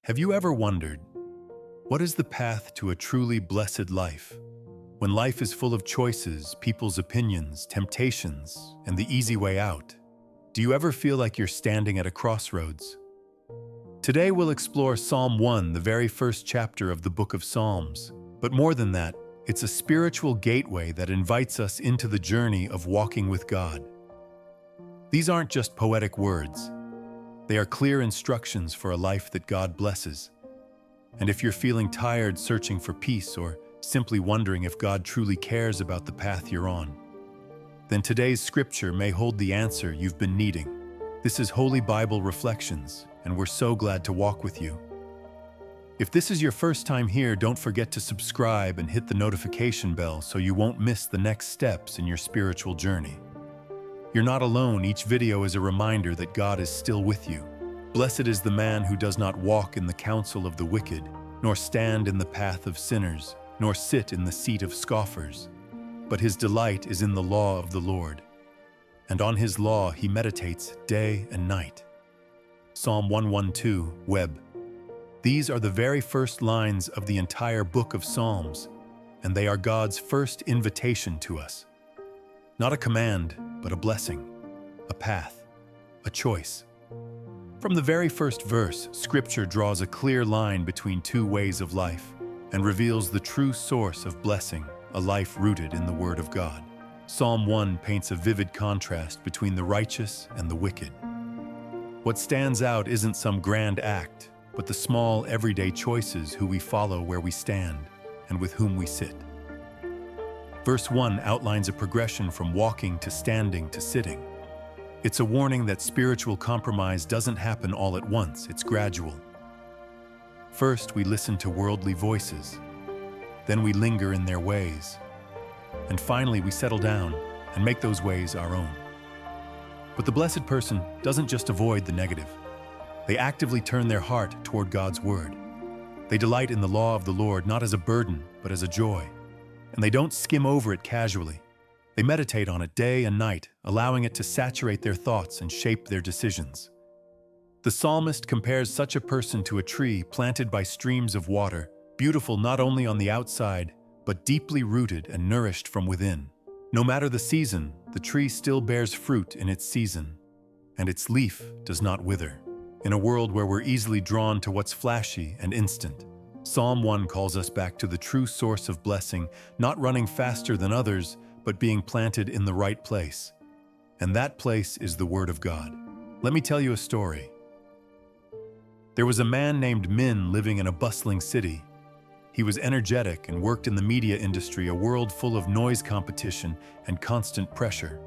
Have you ever wondered, what is the path to a truly blessed life? When life is full of choices, people's opinions, temptations, and the easy way out, do you ever feel like you're standing at a crossroads? Today we'll explore Psalm 1, the very first chapter of the book of Psalms. But more than that, it's a spiritual gateway that invites us into the journey of walking with God. These aren't just poetic words. They are clear instructions for a life that God blesses. And if you're feeling tired searching for peace or simply wondering if God truly cares about the path you're on, then today's scripture may hold the answer you've been needing. This is Holy Bible Reflections, and we're so glad to walk with you. If this is your first time here, don't forget to subscribe and hit the notification bell so you won't miss the next steps in your spiritual journey. You're not alone. Each video is a reminder that God is still with you. Blessed is the man who does not walk in the counsel of the wicked, nor stand in the path of sinners, nor sit in the seat of scoffers. But his delight is in the law of the Lord, and on his law he meditates day and night. Psalm 112, Web. These are the very first lines of the entire book of Psalms, and they are God's first invitation to us. Not a command, but a blessing, a path, a choice. From the very first verse, Scripture draws a clear line between two ways of life and reveals the true source of blessing, a life rooted in the Word of God. Psalm 1 paints a vivid contrast between the righteous and the wicked. What stands out isn't some grand act, but the small, everyday choices who we follow where we stand and with whom we sit. Verse 1 outlines a progression from walking to standing to sitting. It's a warning that spiritual compromise doesn't happen all at once, it's gradual. First, we listen to worldly voices. Then we linger in their ways. And finally, we settle down and make those ways our own. But the blessed person doesn't just avoid the negative. They actively turn their heart toward God's word. They delight in the law of the Lord not as a burden, but as a joy. And they don't skim over it casually. They meditate on it day and night, allowing it to saturate their thoughts and shape their decisions. The psalmist compares such a person to a tree planted by streams of water, beautiful not only on the outside, but deeply rooted and nourished from within. No matter the season, the tree still bears fruit in its season, and its leaf does not wither. In a world where we're easily drawn to what's flashy and instant, Psalm 1 calls us back to the true source of blessing, not running faster than others, but being planted in the right place. And that place is the Word of God. Let me tell you a story. There was a man named Min living in a bustling city. He was energetic and worked in the media industry, a world full of noise competition and constant pressure.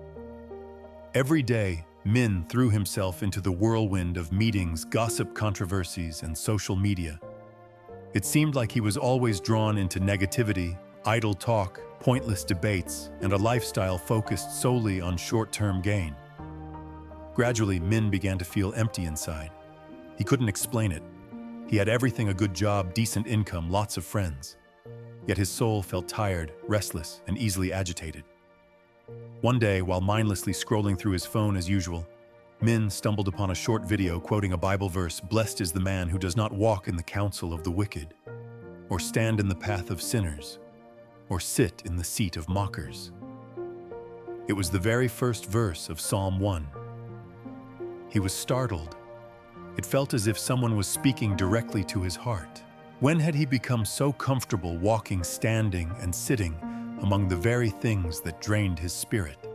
Every day, Min threw himself into the whirlwind of meetings, gossip, controversies, and social media. It seemed like he was always drawn into negativity, idle talk, pointless debates, and a lifestyle focused solely on short-term gain. Gradually, Min began to feel empty inside. He couldn't explain it. He had everything: a good job, decent income, lots of friends. Yet his soul felt tired, restless, and easily agitated. One day, while mindlessly scrolling through his phone as usual, Min stumbled upon a short video quoting a Bible verse: "Blessed is the man who does not walk in the counsel of the wicked, or stand in the path of sinners, or sit in the seat of mockers." It was the very first verse of Psalm 1. He was startled. It felt as if someone was speaking directly to his heart. When had he become so comfortable walking, standing, and sitting among the very things that drained his spirit?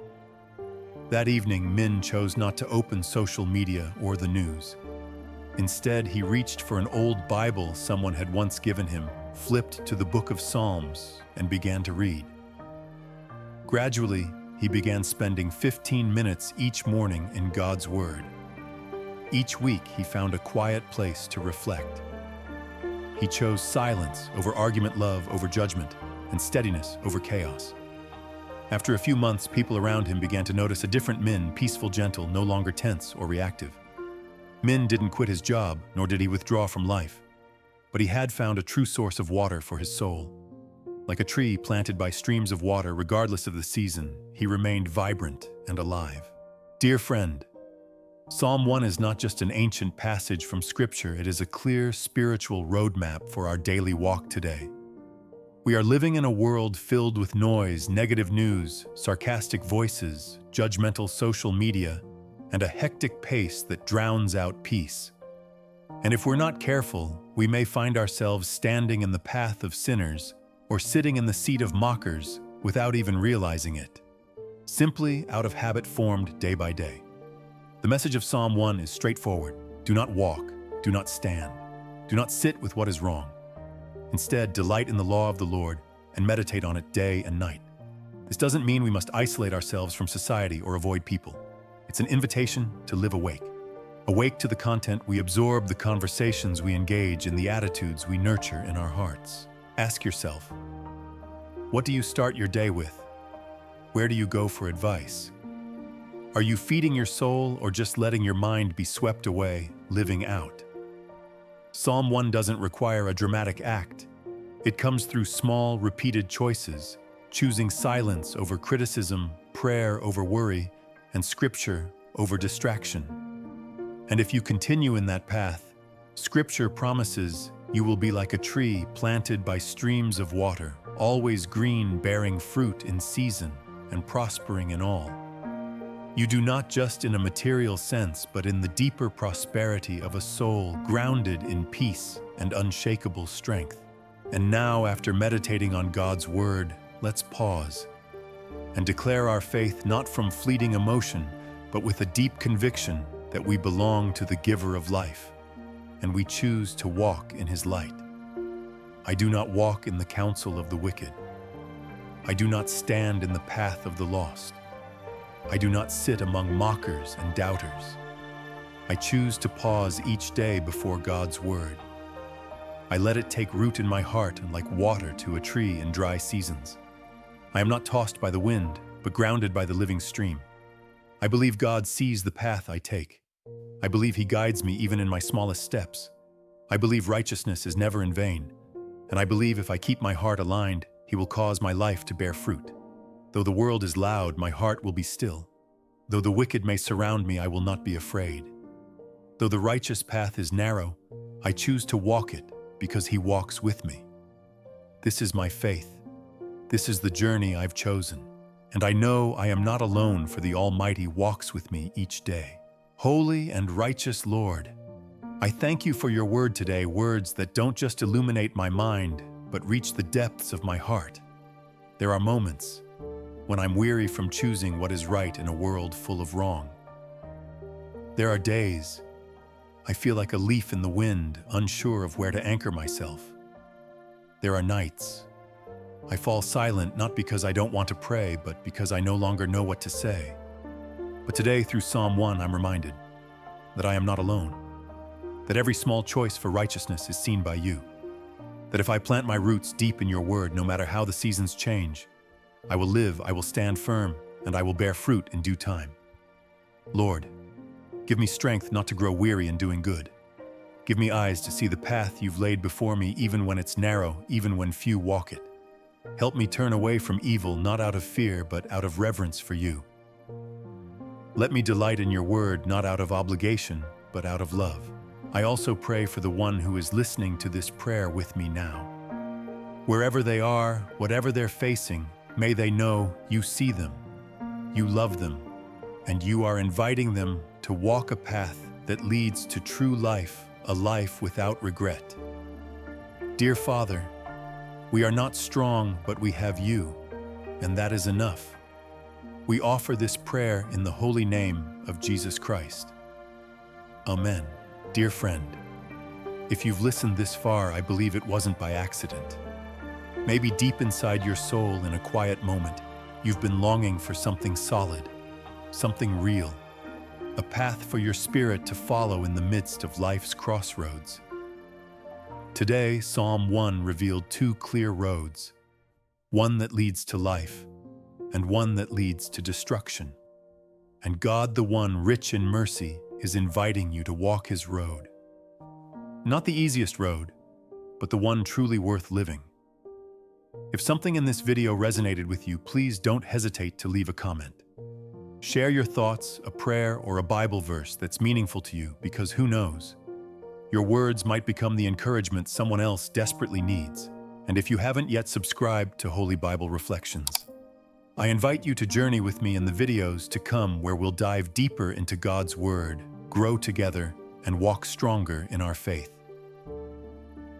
That evening, Min chose not to open social media or the news. Instead, he reached for an old Bible someone had once given him, flipped to the book of Psalms, and began to read. Gradually, he began spending 15 minutes each morning in God's Word. Each week, he found a quiet place to reflect. He chose silence over argument, love over judgment, and steadiness over chaos. After a few months, people around him began to notice a different Min, peaceful, gentle, no longer tense or reactive. Min didn't quit his job, nor did he withdraw from life. But he had found a true source of water for his soul. Like a tree planted by streams of water, regardless of the season, he remained vibrant and alive. Dear friend, Psalm 1 is not just an ancient passage from Scripture, it is a clear spiritual roadmap for our daily walk today. We are living in a world filled with noise, negative news, sarcastic voices, judgmental social media, and a hectic pace that drowns out peace. And if we're not careful, we may find ourselves standing in the path of sinners or sitting in the seat of mockers without even realizing it, simply out of habit formed day by day. The message of Psalm 1 is straightforward. Do not walk, do not stand, do not sit with what is wrong. Instead, delight in the law of the Lord and meditate on it day and night. This doesn't mean we must isolate ourselves from society or avoid people. It's an invitation to live awake. Awake to the content we absorb, the conversations we engage, and the attitudes we nurture in our hearts. Ask yourself, what do you start your day with? Where do you go for advice? Are you feeding your soul or just letting your mind be swept away, living out? Psalm 1 doesn't require a dramatic act. It comes through small, repeated choices, choosing silence over criticism, prayer over worry, and Scripture over distraction. And if you continue in that path, Scripture promises you will be like a tree planted by streams of water, always green, bearing fruit in season and prospering in all. You do not just in a material sense, but in the deeper prosperity of a soul grounded in peace and unshakable strength. And now, after meditating on God's Word, let's pause and declare our faith not from fleeting emotion, but with a deep conviction that we belong to the Giver of life, and we choose to walk in His light. I do not walk in the counsel of the wicked. I do not stand in the path of the lost. I do not sit among mockers and doubters. I choose to pause each day before God's Word. I let it take root in my heart and like water to a tree in dry seasons. I am not tossed by the wind, but grounded by the living stream. I believe God sees the path I take. I believe He guides me even in my smallest steps. I believe righteousness is never in vain. And I believe if I keep my heart aligned, He will cause my life to bear fruit. Though the world is loud, my heart will be still. Though the wicked may surround me, I will not be afraid. Though the righteous path is narrow, I choose to walk it because He walks with me. This is my faith. This is the journey I've chosen. And I know I am not alone, for the Almighty walks with me each day. Holy and righteous Lord, I thank You for Your word today, words that don't just illuminate my mind, but reach the depths of my heart. There are moments when I'm weary from choosing what is right in a world full of wrong. There are days I feel like a leaf in the wind, unsure of where to anchor myself. There are nights I fall silent, not because I don't want to pray, but because I no longer know what to say. But today, through Psalm 1, I'm reminded that I am not alone, that every small choice for righteousness is seen by You, that if I plant my roots deep in Your word, no matter how the seasons change, I will live, I will stand firm, and I will bear fruit in due time. Lord, give me strength not to grow weary in doing good. Give me eyes to see the path You've laid before me, even when it's narrow, even when few walk it. Help me turn away from evil, not out of fear, but out of reverence for You. Let me delight in Your word, not out of obligation, but out of love. I also pray for the one who is listening to this prayer with me now. Wherever they are, whatever they're facing, may they know You see them, You love them, and You are inviting them to walk a path that leads to true life, a life without regret. Dear Father, we are not strong, but we have You, and that is enough. We offer this prayer in the holy name of Jesus Christ. Amen. Dear friend, if you've listened this far, I believe it wasn't by accident. Maybe deep inside your soul, in a quiet moment, you've been longing for something solid, something real, a path for your spirit to follow in the midst of life's crossroads. Today, Psalm 1 revealed two clear roads, one that leads to life and one that leads to destruction. And God, the one rich in mercy, is inviting you to walk His road. Not the easiest road, but the one truly worth living. If something in this video resonated with you, please don't hesitate to leave a comment. Share your thoughts, a prayer, or a Bible verse that's meaningful to you, because who knows? Your words might become the encouragement someone else desperately needs. And if you haven't yet subscribed to Holy Bible Reflections, I invite you to journey with me in the videos to come where we'll dive deeper into God's Word, grow together, and walk stronger in our faith.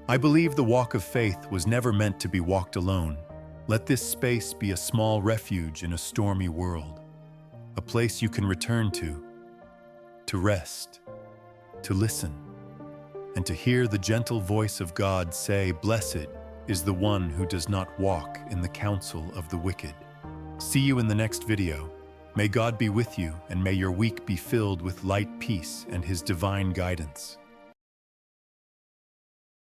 I believe the walk of faith was never meant to be walked alone. Let this space be a small refuge in a stormy world, a place you can return to rest, to listen, and to hear the gentle voice of God say, "Blessed is the one who does not walk in the counsel of the wicked." See you in the next video. May God be with you, and may your week be filled with light, peace, and His divine guidance.